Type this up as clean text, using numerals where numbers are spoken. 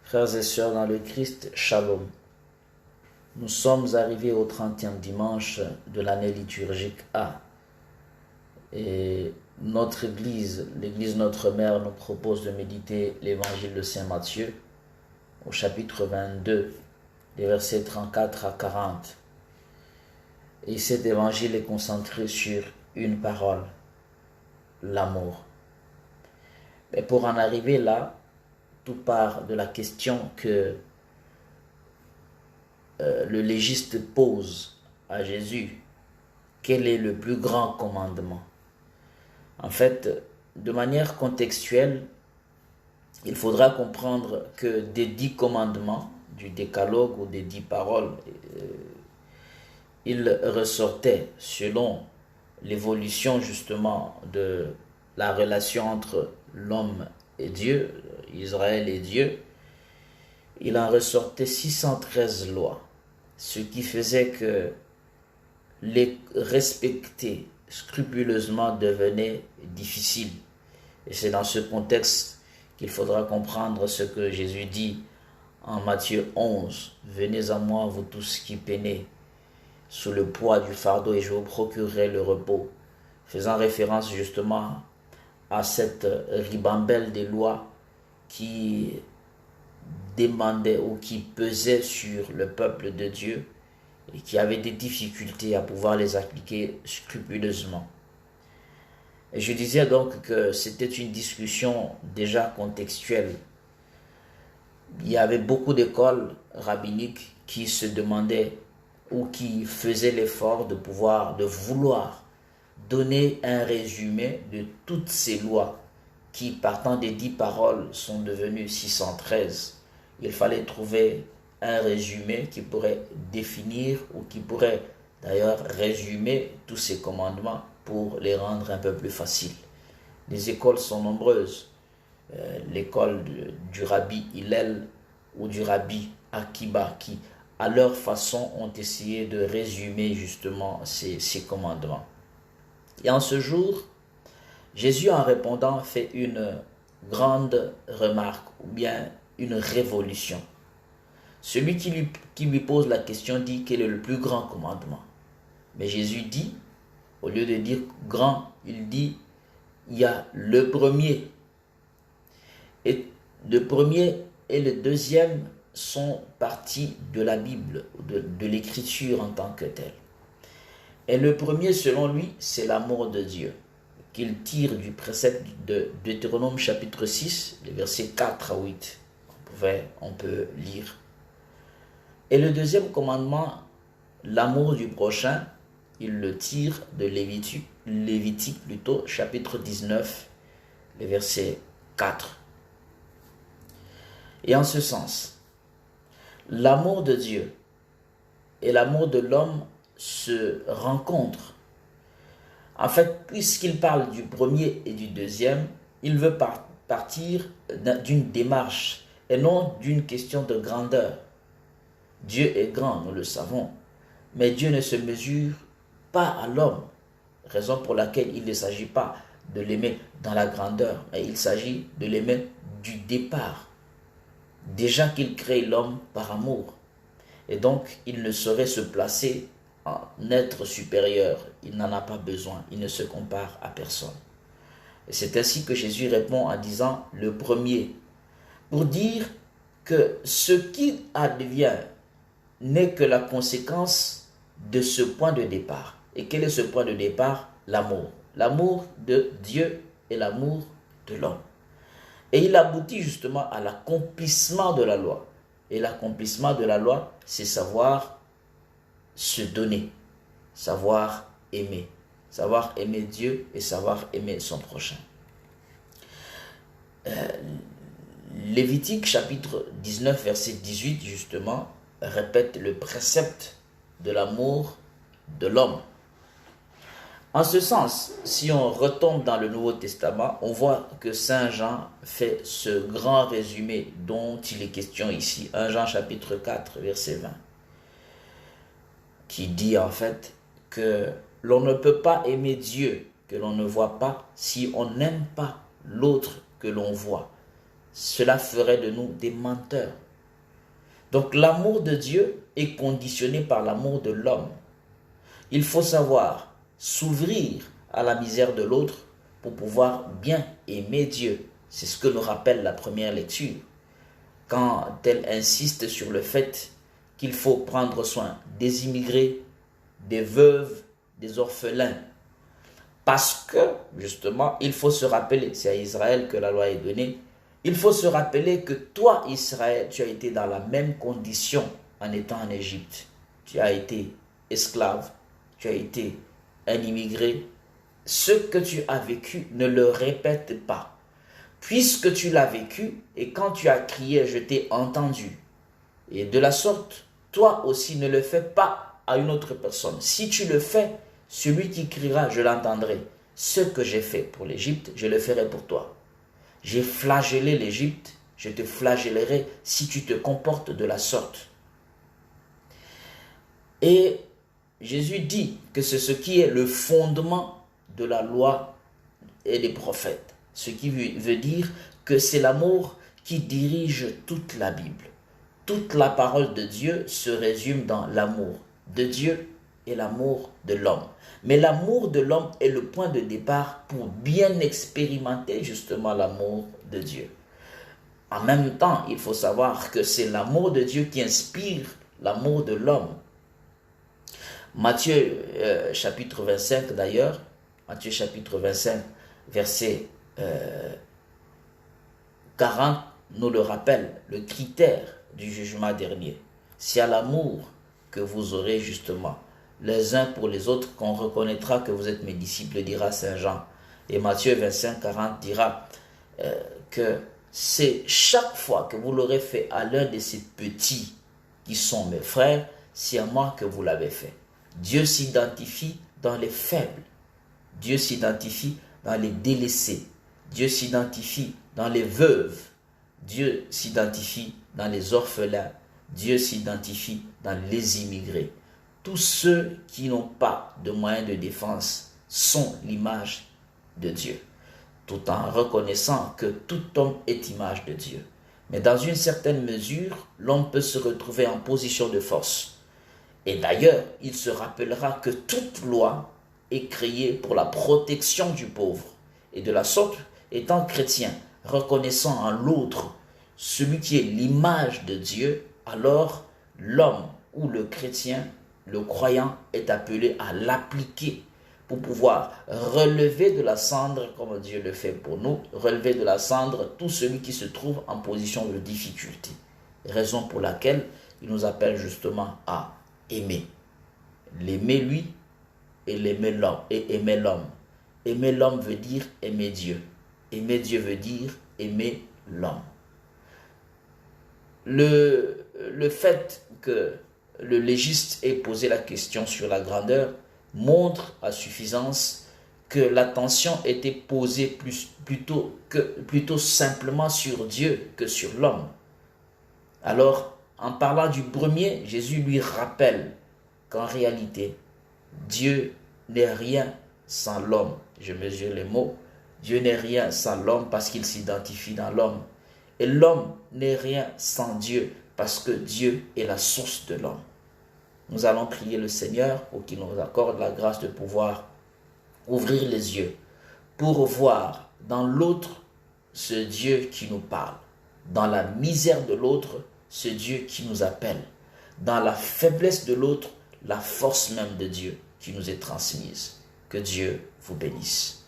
Frères et sœurs dans le Christ, Shalom. Nous sommes arrivés au 30e dimanche de l'année liturgique A. Et notre Église, l'Église Notre Mère, nous propose de méditer l'Évangile de Saint Matthieu au chapitre 22, les versets 34 à 40. Et cet Évangile est concentré sur une parole, l'amour. Mais pour en arriver là, tout part de la question que le légiste pose à Jésus. Quel est le plus grand commandement? En fait, de manière contextuelle, il faudra comprendre que des 10 commandements du décalogue ou des 10 paroles, il ressortait selon l'évolution justement de la relation entre l'homme et Dieu, Israël et Dieu. Il en ressortait 613 lois, ce qui faisait que les respecter scrupuleusement devenait difficile. Et c'est dans ce contexte qu'il faudra comprendre ce que Jésus dit en Matthieu 11. « Venez à moi, vous tous qui peinez sous le poids du fardeau, et je vous procurerai le repos. » Faisant référence justement à cette ribambelle des lois qui demandait ou qui pesait sur le peuple de Dieu et qui avait des difficultés à pouvoir les appliquer scrupuleusement. Et je disais donc que c'était une discussion déjà contextuelle. Il y avait beaucoup d'écoles rabbiniques qui se demandaient ou qui faisaient l'effort de vouloir donner un résumé de toutes ces lois qui, partant des 10 paroles, sont devenues 613. Il fallait trouver un résumé qui pourrait définir ou qui pourrait d'ailleurs résumer tous ces commandements pour les rendre un peu plus faciles. Les écoles sont nombreuses. L'école du rabbi Hillel ou du rabbi Akiba qui, à leur façon, ont essayé de résumer justement ces commandements. Et en ce jour, Jésus, en répondant, fait une grande remarque ou bien une révolution. Celui qui lui pose la question dit quel est le plus grand commandement. Mais Jésus dit, au lieu de dire grand, il dit il y a le premier. Et le premier et le deuxième sont partis de la Bible, de l'écriture en tant que telle. Et le premier, selon lui, c'est l'amour de Dieu, qu'il tire du précepte de Deutéronome chapitre 6, les versets 4 à 8. On peut lire. Et le deuxième commandement, l'amour du prochain, il le tire de Lévitique plutôt, chapitre 19, les versets 4. Et en ce sens, l'amour de Dieu et l'amour de l'homme se rencontrent. En fait, puisqu'il parle du premier et du deuxième, il veut partir d'une démarche et non d'une question de grandeur. Dieu est grand, nous le savons, mais Dieu ne se mesure pas à l'homme, raison pour laquelle il ne s'agit pas de l'aimer dans la grandeur, mais il s'agit de l'aimer du départ. Déjà qu'il crée l'homme par amour, et donc il ne saurait se placer en être supérieur, il n'en a pas besoin, il ne se compare à personne. Et c'est ainsi que Jésus répond en disant le premier, pour dire que ce qui advient n'est que la conséquence de ce point de départ. Et quel est ce point de départ? L'amour. L'amour de Dieu et l'amour de l'homme. Et il aboutit justement à l'accomplissement de la loi. Et l'accomplissement de la loi, c'est savoir se donner, savoir aimer. Savoir aimer Dieu et savoir aimer son prochain. Lévitique chapitre 19 verset 18 justement répète le précepte de l'amour de l'homme. En ce sens, si on retombe dans le Nouveau Testament, on voit que Saint Jean fait ce grand résumé dont il est question ici. 1 Jean chapitre 4 verset 20 qui dit en fait que l'on ne peut pas aimer Dieu que l'on ne voit pas si on n'aime pas l'autre que l'on voit. cela ferait de nous des menteurs. Donc l'amour de Dieu est conditionné par l'amour de l'homme. Il faut savoir s'ouvrir à la misère de l'autre pour pouvoir bien aimer Dieu. C'est ce que nous rappelle la première lecture, quand elle insiste sur le fait qu'il faut prendre soin des immigrés, des veuves, des orphelins. Parce que, justement, il faut se rappeler, c'est à Israël que la loi est donnée, il faut se rappeler que toi, Israël, tu as été dans la même condition en étant en Égypte. Tu as été esclave, tu as été un immigré. Ce que tu as vécu, ne le répète pas. Puisque tu l'as vécu, et quand tu as crié, je t'ai entendu. Et de la sorte, toi aussi ne le fais pas à une autre personne. Si tu le fais, celui qui criera, je l'entendrai. Ce que j'ai fait pour l'Égypte, je le ferai pour toi. J'ai flagellé l'Égypte, je te flagellerai si tu te comportes de la sorte. Et Jésus dit que c'est ce qui est le fondement de la loi et des prophètes. Ce qui veut dire que c'est l'amour qui dirige toute la Bible. Toute la parole de Dieu se résume dans l'amour de Dieu et l'amour de l'homme. Mais l'amour de l'homme est le point de départ pour bien expérimenter justement l'amour de Dieu. En même temps, il faut savoir que c'est l'amour de Dieu qui inspire l'amour de l'homme. Matthieu chapitre 25 d'ailleurs, Matthieu chapitre 25 verset 40 nous le rappelle, le critère du jugement dernier. C'est à l'amour que vous aurez justement les uns pour les autres qu'on reconnaîtra que vous êtes mes disciples, dira Saint Jean. Et Matthieu 25, 40 dira que c'est chaque fois que vous l'aurez fait à l'un de ces petits qui sont mes frères, c'est à moi que vous l'avez fait. Dieu s'identifie dans les faibles. Dieu s'identifie dans les délaissés. Dieu s'identifie dans les veuves. Dieu s'identifie dans les orphelins. Dieu s'identifie dans les immigrés. Tous ceux qui n'ont pas de moyens de défense sont l'image de Dieu, tout en reconnaissant que tout homme est image de Dieu. Mais dans une certaine mesure, l'homme peut se retrouver en position de force. Et d'ailleurs, il se rappellera que toute loi est créée pour la protection du pauvre. Et de la sorte, étant chrétien, reconnaissant en l'autre celui qui est l'image de Dieu, alors l'homme ou le chrétien, le croyant, est appelé à l'appliquer pour pouvoir relever de la cendre, comme Dieu le fait pour nous, relever de la cendre tout celui qui se trouve en position de difficulté. Raison pour laquelle il nous appelle justement à aimer. L'aimer lui et l'aimer l'homme. Et aimer l'homme. Aimer l'homme veut dire aimer Dieu. Aimer Dieu veut dire aimer l'homme. Le fait que le légiste ait posé la question sur la grandeur montre à suffisance que l'attention était posée plutôt simplement sur Dieu que sur l'homme. Alors, en parlant du premier, Jésus lui rappelle qu'en réalité, Dieu n'est rien sans l'homme. Je mesure les mots. Dieu n'est rien sans l'homme parce qu'il s'identifie dans l'homme. Et l'homme n'est rien sans Dieu parce que Dieu est la source de l'homme. Nous allons prier le Seigneur pour qu'il nous accorde la grâce de pouvoir ouvrir les yeux pour voir dans l'autre ce Dieu qui nous parle, dans la misère de l'autre ce Dieu qui nous appelle, dans la faiblesse de l'autre la force même de Dieu qui nous est transmise. Que Dieu vous bénisse.